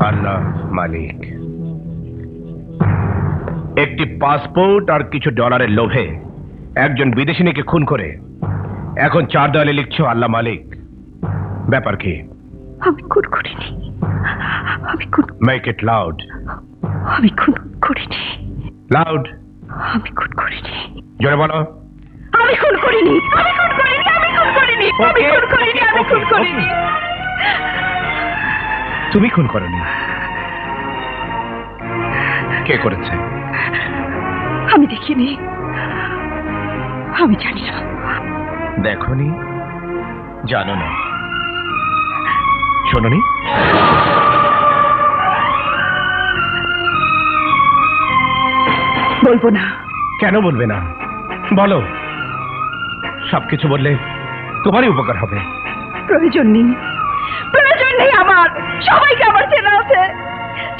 আল্লাহ মালিক, একটি পাসপোর্ট আর কিছু ডলারের লোভে একজন বিদেশিনীকে খুন করে এখন 4 দেওয়ালে লিখছো আল্লাহ মালিক। ব্যাপার কি? আমি খুন করিনি। Make it loud. আমি খুন করিনি। লাউড। আমি খুন করিনি। জোরে বলো। আমি খুন করিনি। আমি খুন করিনি। আমি খুন করিনি। আমি খুন করিনি। আমি খুন করিনি। তুমি খুন করনি? কে করেছে? আমি দেখিনি, আমি জানি না। দেখোনি, জানো না, শোনোনি? বলবো না। কেন বলবে না? বলো। সবকিছু বললে তোমারই উপকার হবে। প্রয়োজন নেই, প্রয়োজন নেই আমার। সবাইকে আমার চেনা আছে।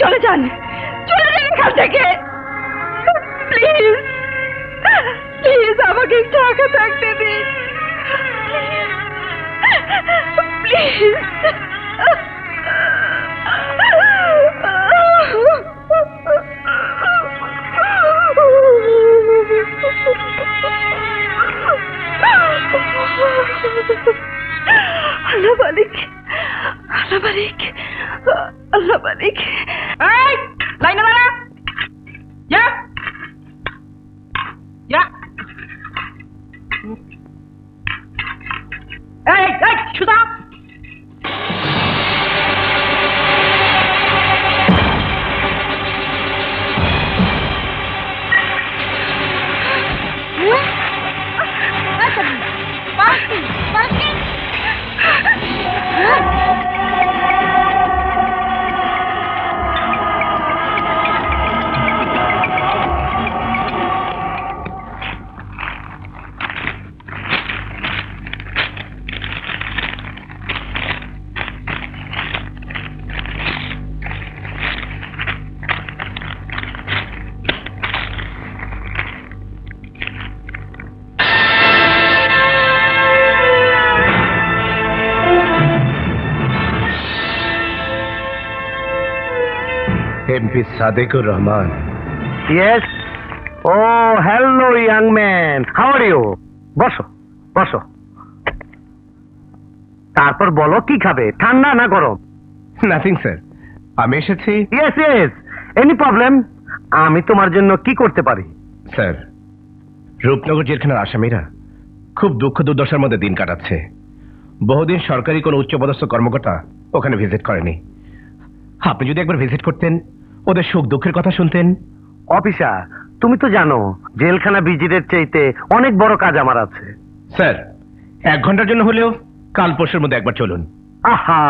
চলে যান, চলে যান এখান থেকে। প্লিজ প্লিজ আমাকে একটু একা থাকতে দিন, প্লিজ। আল্লাহ মালিক, আল্লাহ মালিক, আল্লাহ মালিক। এই লাইনে দাঁড়া। ইয়া ইয়া। এই এই সুদা। MP Sadequr Rahman. Yes. Oh, hello, young man. How are you? বসো বসো। তারপর বলো কি খাবে, ঠান্ডা না গরম? নাথিং স্যার, আমি এসেছি। Yes yes, any problem? আমি তোমার জন্য কি করতে পারি? স্যার, রূপনগর জেলখানার আসামিরা খুব দুঃখ দুর্দশার মধ্যে দিন কাটাচ্ছে। বহুদিন সরকারি কোনো উচ্চপদস্থ কর্মকর্তা ওখানে ভিজিট করেনি। আপনি যদি একবার ভিজিট করতেন, ওদের সুখ দুঃখের কথা শুনতেন। অফিসার, তুমি তো জানো জেলখানা ভিজিটের চাইতে অনেক বড় কাজ আমার আছে। স্যার, 1 ঘন্টার জন্য হলেও কাল পরশুর মধ্যে একবার চলুন। আহা,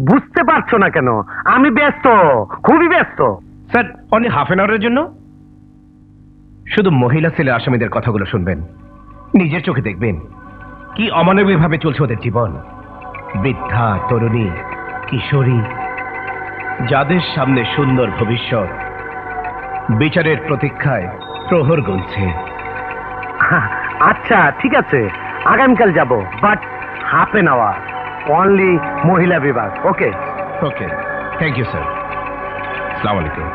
বুঝতে পারছো না কেন? আমি ব্যস্ত, খুবই ব্যস্ত। স্যার, অনলি হাফ অ্যান আওয়ারের জন্য। শুধু মহিলা ছেলে আসামিদের কথাগুলো শুনবেন, নিজের চোখে দেখবেন কি অমানবিকভাবে চলছে ওদের জীবন। বৃদ্ধা, তরুণী, কিশোরী, যাদের সামনে সুন্দর ভবিষ্যৎ, বিচারের প্রতীক্ষায় প্রহর গুনছে। আচ্ছা ঠিক আছে, আগামীকাল যাব, but half an hour only, মহিলা বিভাগ। Okay okay, thank you sir. আসসালামু আলাইকুম।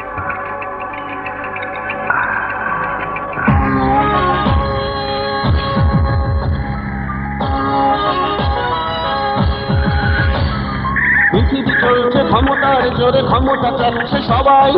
পৃথিবী চলছে ক্ষমতার জোরে, ক্ষমতা চাচ্ছে সবাই।